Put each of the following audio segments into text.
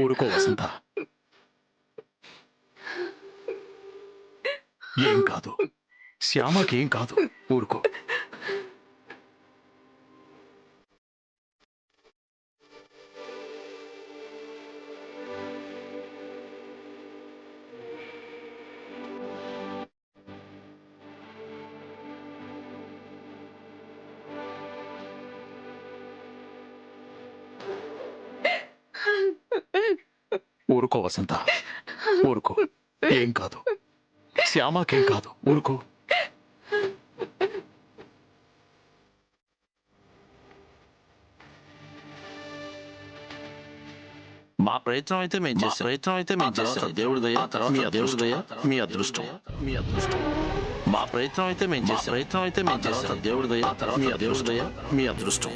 ఊరుకో వసంత. ఏం కాదు, శ్యామకేం కాదు, ఊరుకో. ఊరుకో వసంత, ఊరుకో. ఏం కాదు, శ్యామకేం కాదు, ఊరుకో. మా ప్రయత్నం అయితే మేము చేస్తాం. దేవుడి దయ, మీ అదృష్టం. మా ప్రయత్నం అయితే మేము చేస్తాం. దేవుడి దయ, మీ అదృష్టం.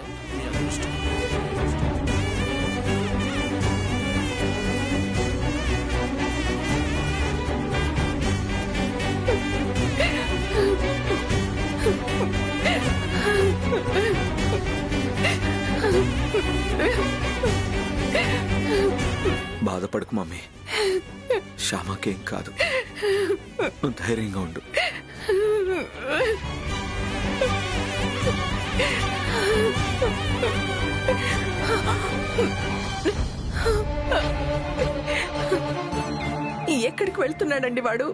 బాధపడకు మమ్మీ, శ్యామకేం కాదు, నువ్వు ధైర్యంగా ఉండు. ఎక్కడికి వెళ్తున్నాడండి వాడు?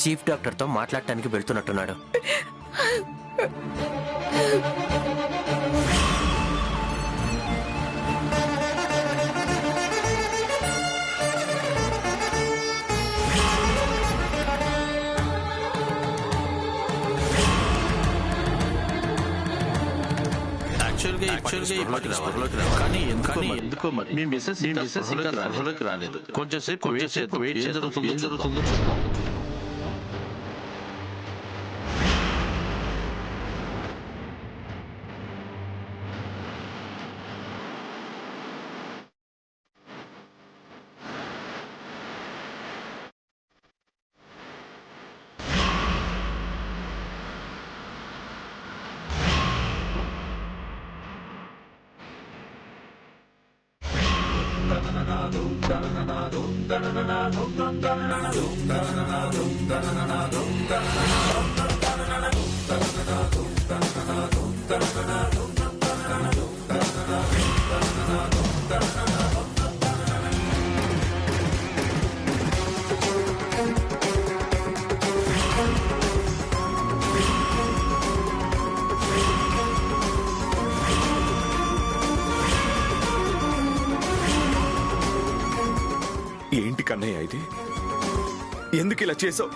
చీఫ్ డాక్టర్తో మాట్లాడటానికి వెళ్తున్నట్టున్నాడు. కానీ ఎందుకో మరి మీ మిస్సెస్ ఇంకా రాలేదు. కొంచెంసేపు వెయిట్ జరుగుతుందో. ఏంటి కన్నయ్య ఇది? ఎందుకు ఇలా చేసావు?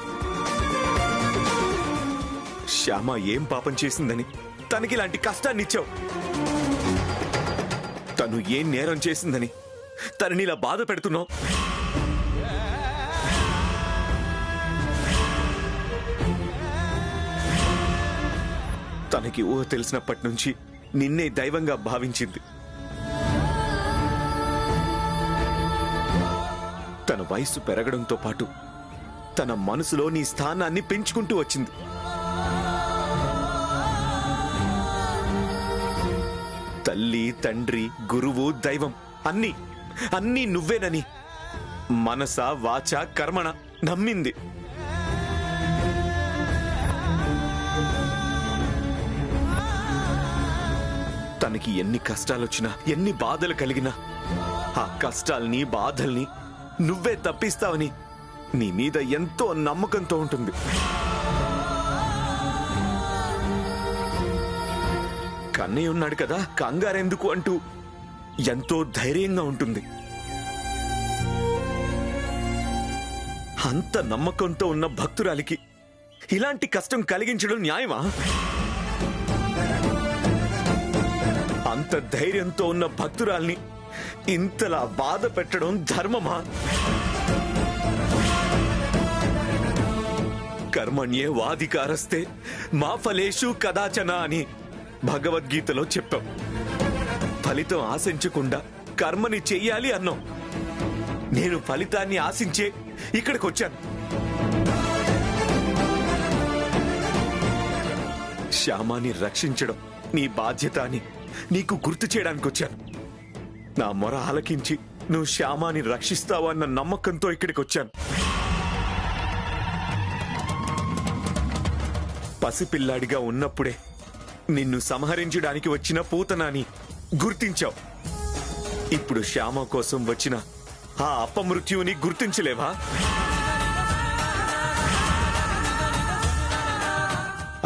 శ్యామ ఏం పాపం చేసిందని తనకి ఇలాంటి కష్టాన్ని ఇచ్చావు? తను ఏం నేరం చేసిందని తనని ఇలా బాధ పెడుతున్నావు? తనకి ఊహ తెలిసినప్పటి నుంచి నిన్నే దైవంగా భావించింది. తన వయసు పెరగడంతో పాటు తన మనసులో నీ స్థానాన్ని పెంచుకుంటూ వచ్చింది. తల్లి, తండ్రి, గురువు, దైవం అన్నీ నువ్వేనని మనస, వాచ, కర్మణ నమ్మింది. తనకి ఎన్ని కష్టాలొచ్చినా, ఎన్ని బాధలు కలిగినా ఆ కష్టాల్ని, బాధల్ని నువ్వే తప్పిస్తావని నీ మీద ఎంతో నమ్మకంతో ఉంటుంది. కన్నయ్య ఉన్నాడు కదా, కంగారెందుకు అంటూ ఎంతో ధైర్యంగా ఉంటుంది. అంత నమ్మకంతో ఉన్న భక్తురాలికి ఇలాంటి కష్టం కలిగించడం న్యాయమా? అంత ధైర్యంతో ఉన్న భక్తురాల్ని ఇంతలా బాధ పెట్టడం ధర్మమా? కర్మణ్యే వాధికారస్తే మా ఫలేషు కదాచన అని భగవద్గీతలో చెప్పాం. ఫలితం ఆశించకుండా కర్మని చెయ్యాలి అన్నాం. నేను ఫలితాన్ని ఆశించే ఇక్కడికి వచ్చాను. శ్యామాని రక్షించడం నీ బాధ్యత అని నీకు గుర్తు చేయడానికి వచ్చాను. నా మొర ఆలకించి నువ్వు శ్యామాని రక్షిస్తావా అన్న నమ్మకంతో ఇక్కడికి వచ్చాను. పసిపిల్లాడిగా ఉన్నప్పుడే నిన్ను సంహరించడానికి వచ్చిన పూతనాని గుర్తించావు. ఇప్పుడు శ్యామ కోసం వచ్చిన ఆ అపమృత్యువుని గుర్తించలేవా?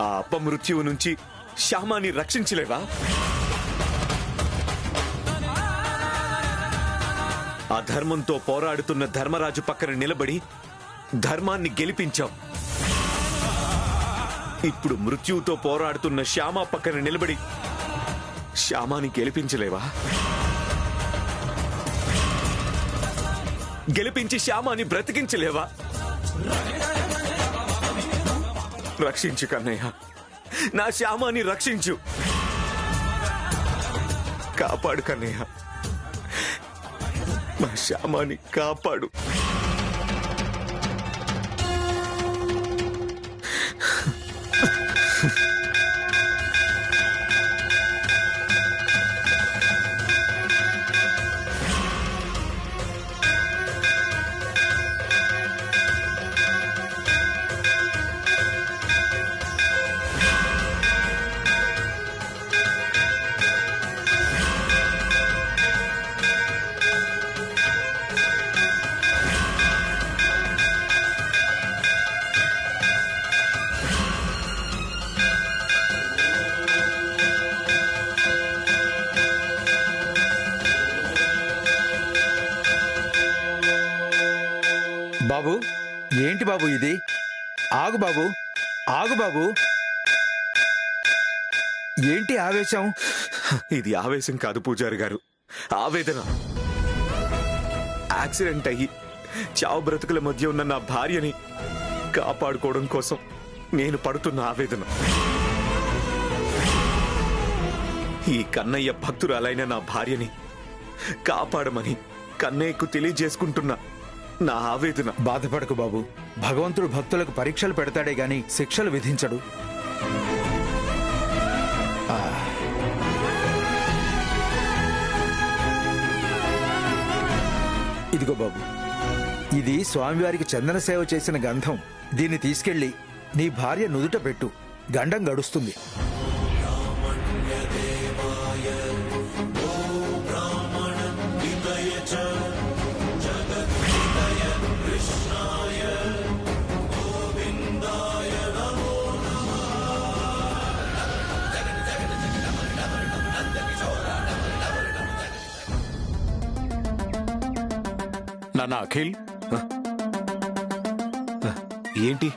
ఆ అపమృత్యువు నుంచి శ్యామాని రక్షించలేవా? అధర్మంతో పోరాడుతున్న ధర్మరాజు పక్కన నిలబడి ధర్మాన్ని గెలిపించావు. ఇప్పుడు మృత్యువుతో పోరాడుతున్న శ్యామ పక్కన నిలబడి శ్యామాని గెలిపించలేవా? గెలిపించి శ్యామాని బ్రతికించలేవా? రక్షించు కన్నయ్య, నా శ్యామాని రక్షించు. కాపాడు కన్నయ్య, మా శ్యామాని కాపాడు. బాబు, ఏంటి బాబు ఇది? ఆగు బాబు, ఆగు బాబు. ఏంటి ఆవేశం? ఇది ఆవేశం కాదు పూజారి గారు, ఆవేదన. యాక్సిడెంట్ అయ్యి చావు బ్రతుకుల మధ్య ఉన్న నా భార్యని కాపాడుకోవడం కోసం నేను పడుతున్న ఆవేదన. ఈ కన్నయ్య భక్తురాలైన నా భార్యని కాపాడమని కన్నయ్యకు తెలియజేసుకుంటున్నా నా ఆవేదన. బాధపడకు బాబు, భగవంతుడు భక్తులకు పరీక్షలు పెడతాడే గాని శిక్షలు విధించడు. ఇదిగో బాబు, ఇది స్వామివారికి చందన సేవ చేసిన గంధం. దీన్ని తీసుకెళ్లి నీ భార్య నుదుట పెట్టు, గండం గడుస్తుంది. నాన్న అఖిల్, ఏంటి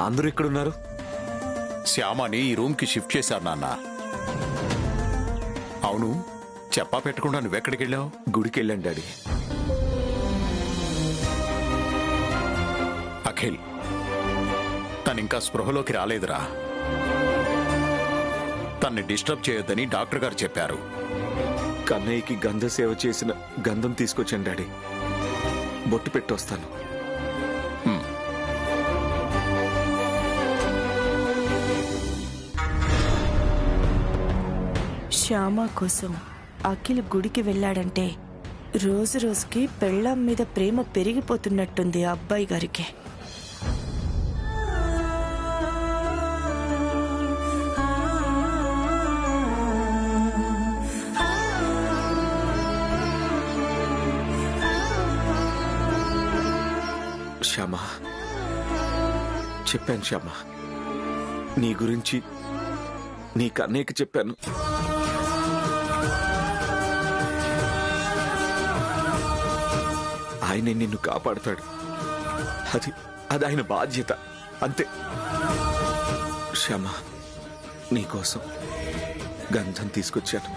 అందరూ ఇక్కడున్నారు? శ్యామని ఈ రూమ్ కి షిఫ్ట్ చేశారు నాన్న. అవును, చెప్పా పెట్టకుండా నువ్వెక్కడికి వెళ్ళావు? గుడికి వెళ్ళండి డాడీ. అఖిల్, తనింకా స్పృహలోకి రాలేదురా. తన్ని డిస్టర్బ్ చేయొద్దని డాక్టర్ గారు చెప్పారు. కన్నయ్యకి గంధ సేవ చేసిన గంధం తీసుకొచ్చాను డాడీ, బొట్టు పెట్టొస్తాను. శ్యామ కోసం అఖిల్ గుడికి వెళ్ళాడంటే రోజు రోజుకి పెళ్ళాం మీద ప్రేమ పెరిగిపోతున్నట్టుంది ఆ అబ్బాయి గారికి. శ్యామ, చెప్పాను శ్యామ, నీ గురించి నీ కన్నయ్యకి చెప్పాను. ఆయనే నిన్ను కాపాడుతాడు. అది ఆయన బాధ్యత, అంతే. శ్యామ, నీకోసం గంధం తీసుకొచ్చాను.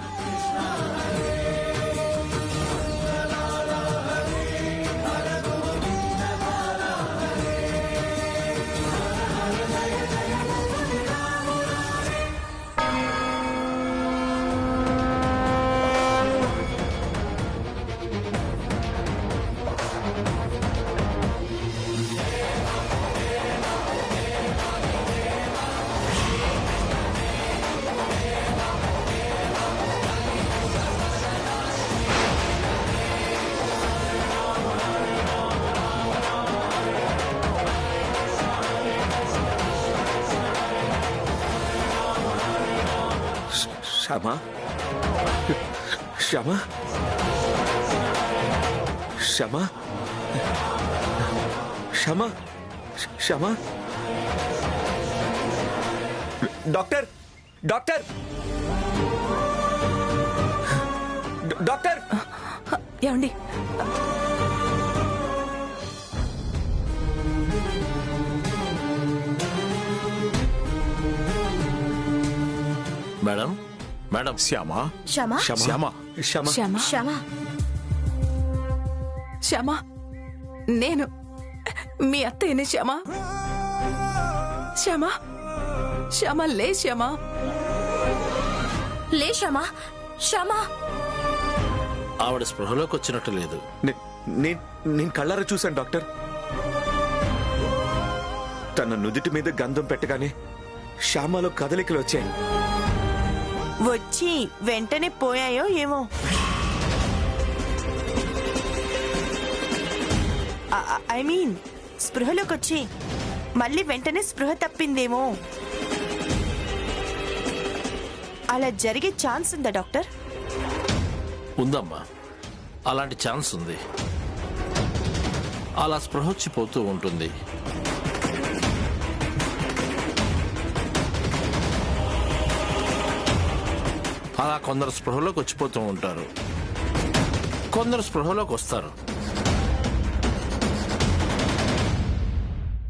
Shyama Shyama Shyama Shyama Shyama doctor doctor doctor ఏమండి? మేడం మేడం శ్యామా శ్యామా శ్యామా శ్యామ శ్యామ శ్యామా శ్యామ, నేను మీ అత్తయ్యని. శ్యామ శ్యామ శ్యామ, లే శ్యామ. లే శ్యామా శ్యామా ఆవిడ స్పృహలోకి వచ్చినట్టు లేదు. నేను కళ్ళారా చూశాను డాక్టర్. తన నుదిటి మీద గంధం పెట్టగానే శ్యామలో కదలికలు వచ్చాయి. వచ్చి వెంటనే పోయాయో ఏమో. ఐ మీన్ స్పృహలోకి వచ్చి మళ్ళీ వెంటనే స్పృహ తప్పిందేమో. అలా జరిగే ఛాన్స్ ఉందా డాక్టర్? ఉందమ్మా, అలాంటి ఛాన్స్ ఉంది. అలా స్పృహ వచ్చిపోతూ ఉంటుంది. అలా కొందరు స్పృహలోకి వచ్చిపోతూ ఉంటారు, కొందరు స్పృహలోకి వస్తారు.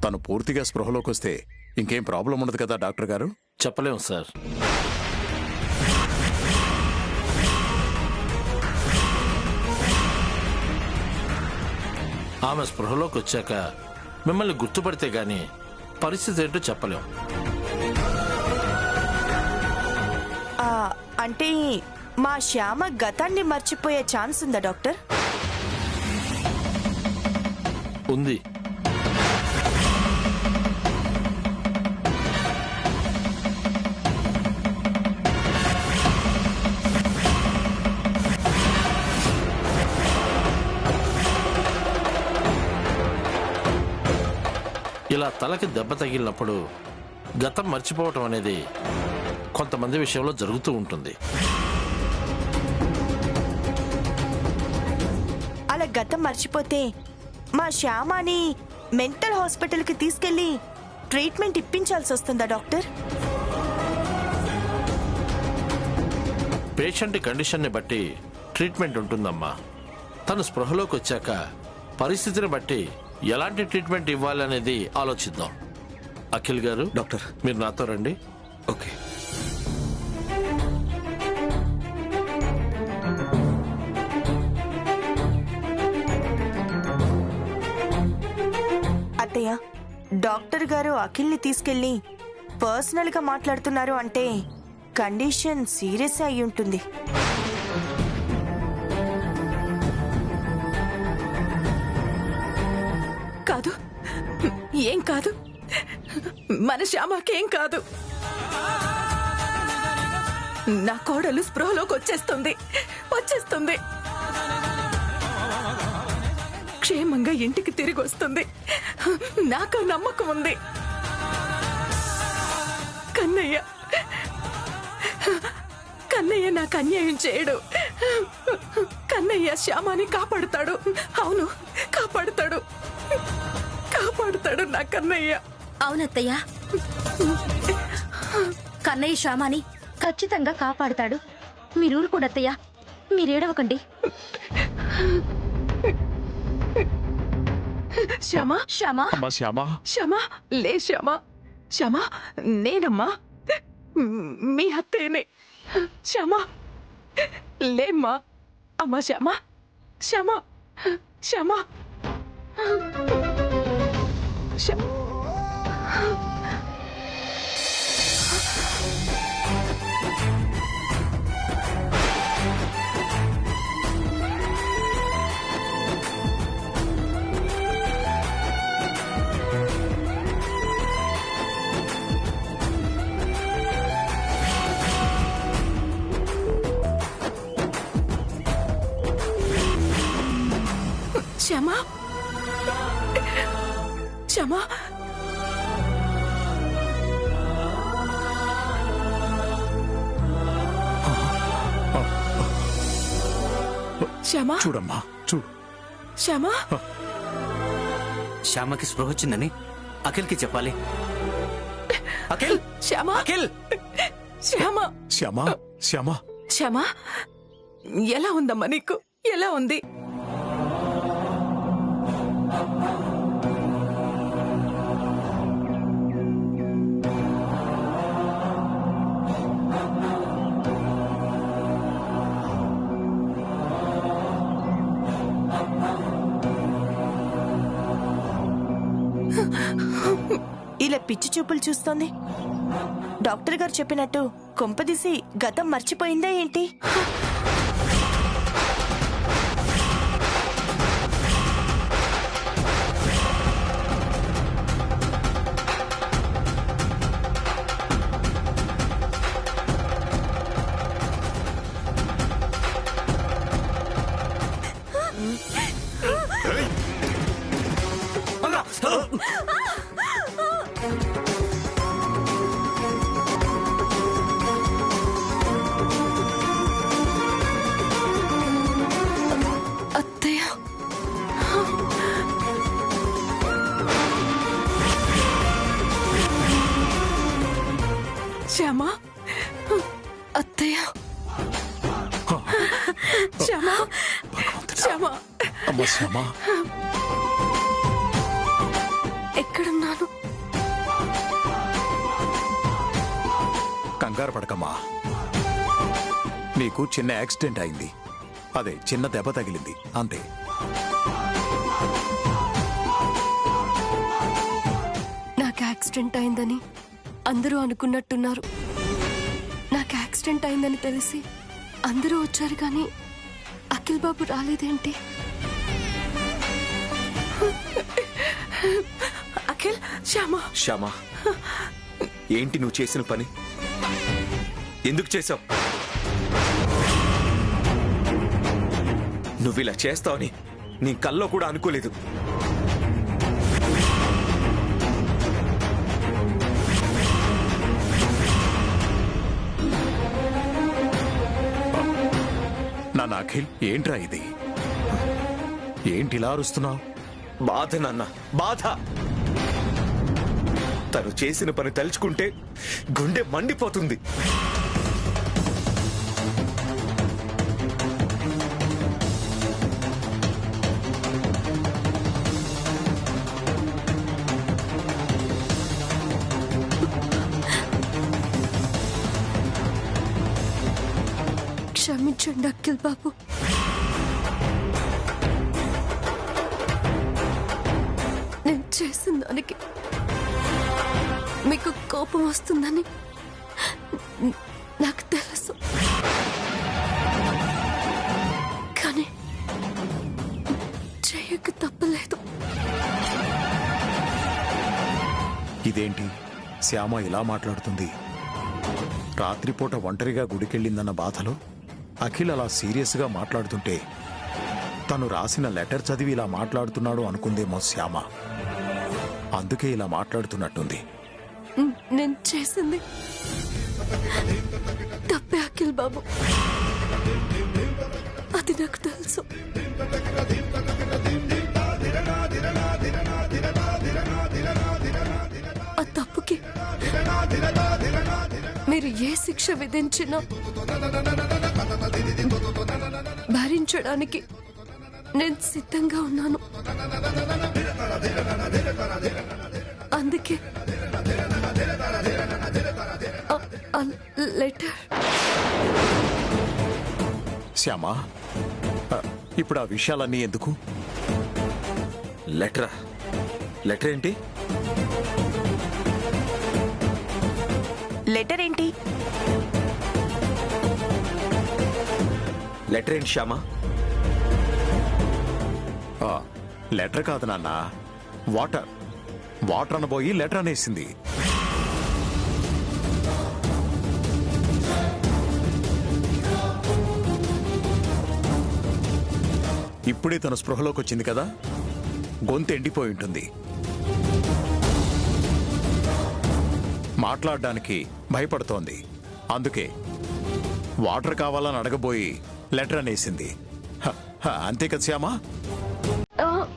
తను పూర్తిగా స్పృహలోకి వస్తే ఇంకేం ప్రాబ్లం ఉండదు కదా డాక్టర్ గారు? చెప్పలేము సార్. ఆమె స్పృహలోకి వచ్చాక మిమ్మల్ని గుర్తుపడితే గాని పరిస్థితి ఏంటో చెప్పలేం. అంటే మా శ్యామ గతాన్ని మర్చిపోయే ఛాన్స్ ఉందా డాక్టర్? ఉంది. ఇలా తలకి దెబ్బ తగిలినప్పుడు గతం మర్చిపోవటం అనేది కొంతమంది విషయంలో జరుగుతూ ఉంటుంది. అలా గతం మర్చిపోతే మా శ్యామని మెంటల్ హాస్పిటల్కి తీసుకెళ్లి ట్రీట్మెంట్ ఇప్పించాల్సి వస్తుందా డాక్టర్? పేషెంట్ కండిషన్ని బట్టి ట్రీట్మెంట్ ఉంటుందమ్మా. తను స్పృహలోకి వచ్చాక పరిస్థితిని బట్టి ఎలాంటి ట్రీట్మెంట్ ఇవ్వాలనేది ఆలోచిద్దాం. అఖిల్ గారు, డాక్టర్ మీరు నాతో రండి. ఓకే. అత్తయ్య, డాక్టర్ గారు అఖిల్ని తీసుకెళ్లి పర్సనల్ గా మాట్లాడుతున్నారు అంటే కండిషన్ సీరియస్ అయి ఉంటుంది. కాదు, ఏం కాదు, మన శ్యామకేం కాదు. నా కోడలు స్పృహలోకి వచ్చేస్తుంది. క్షేమంగా ఇంటికి తిరిగి వస్తుంది. నాకు నమ్మకం ఉంది. కన్నయ్య నాకు అన్యాయం చేయడు. కన్నయ్య శ్యామాని కాపాడుతాడు. అవును, కాపాడుతాడు నా కన్నయ్య. అవునత్తయ్య, కన్నయ్య శ్యామాని ఖచ్చితంగా కాపాడుతాడు. మీరూరు కూడా అత్తయ్య, మీరేడవకండి. శ్యామా శ్యామా అమ్మా శ్యామా శ్యామా, లే శ్యామా. శ్యామా, నేనమ్మా, మీ అత్తయ్యనే. శ్యామా, లేమ్మా. అమ్మా శ్యామా, శ్యామా, శ్యామా, శ్యామా, శ్యామా. శ్యామా చూడమ్మా చూడు. శ్యామా శ్యామకి స్పృహ వచ్చిందని అఖిల్కి చెప్పాలి. అఖిల్ శ్యామా అఖిల్ శ్యామా శ్యామా శ్యామా శ్యామా ఎలా ఉందమ్మా నీకు? ఎలా ఉంది? ఇలా పిచ్చి చూపులు చూస్తోంది. డాక్టర్ గారు చెప్పినట్టు కొంపదీసి గతం మర్చిపోయిందా ఏంటి? అత్తయ్య శ్యామా అత్తయ్య శ్యామా శ్యామా అమ్మా శ్యామా ఎక్కడున్నాను? కంగారు పడకమ్మా. నీకు చిన్న యాక్సిడెంట్ అయింది. అదే చిన్న దెబ్బ తగిలింది అంతే. నాకు యాక్సిడెంట్ అయిందని అందరూ అనుకున్నట్టున్నారు. నాకు యాక్సిడెంట్ అయిందని తెలిసి అందరూ వచ్చారు కానీ అఖిల్ బాబు రాలేదేంటి? అఖిల్ శ్యామా శ్యామా, ఏంటి నువ్వు చేసిన పని? ఎందుకు చేశావు? నువ్వు ఇలా చేస్తావని నీ కల్లో కూడా అనుకోలేదు. నాన్న అఖిల్, ఏంట్రా ఇది? ఏంటిలా అరుస్తున్నావు? బాధ నాన్న, బాధ. తను చేసిన పని తలుచుకుంటే గుండె మండిపోతుంది. క్షమించండి అఖిల్ బాబు. నేను చేసిన దానికి మీకు కోపం వస్తుందని నాకు తెలుసు. కానీ చేయక తప్పలేదు. ఇదేంటి శ్యామ ఇలా మాట్లాడుతుంది? రాత్రిపూట ఒంటరిగా గుడికెళ్ళిందన్న బాధలో అఖిల్ అలా సీరియస్గా మాట్లాడుతుంటే తను రాసిన లెటర్ చదివి ఇలా మాట్లాడుతున్నాడు అనుకుందేమో శ్యామ. అందుకే ఇలా మాట్లాడుతున్నట్టుంది. నేను చేసింది తప్పే అఖిల్ బాబు, అది నాకు తెలుసు. ఆ తప్పుకి మీరు ఏ శిక్ష విధించినా భరించడానికి నేను సిద్ధంగా ఉన్నాను. అందుకే లెటర్. శ్యామ, ఇప్పుడు ఆ విషయాలన్నీ ఎందుకు? లెటరా? లెటర్ ఏంటి? లెటర్ ఏంటి? లెటర్ ఏంటి శ్యామా? లెటర్ కాదు నాన్న, వాటర్. వాటర్ అనబోయి లెటర్ అనేసింది. ఇప్పుడే తన స్పృహలోకి వచ్చింది కదా, గొంతు ఎండిపోయి ఉంటుంది. మాట్లాడడానికి భయపడుతోంది. అందుకే వాటర్ కావాలని అడగబోయి లెటర్ అనేసింది. అంతే కదా శ్యామా? ఆ,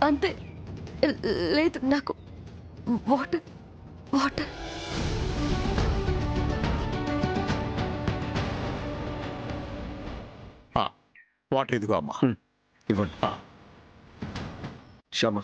అంతే. లేదు, నాకు వాటర్ వాటర్. వాటర్ ఇదిగో అమ్మా. ఇవ్వండి శ్యామ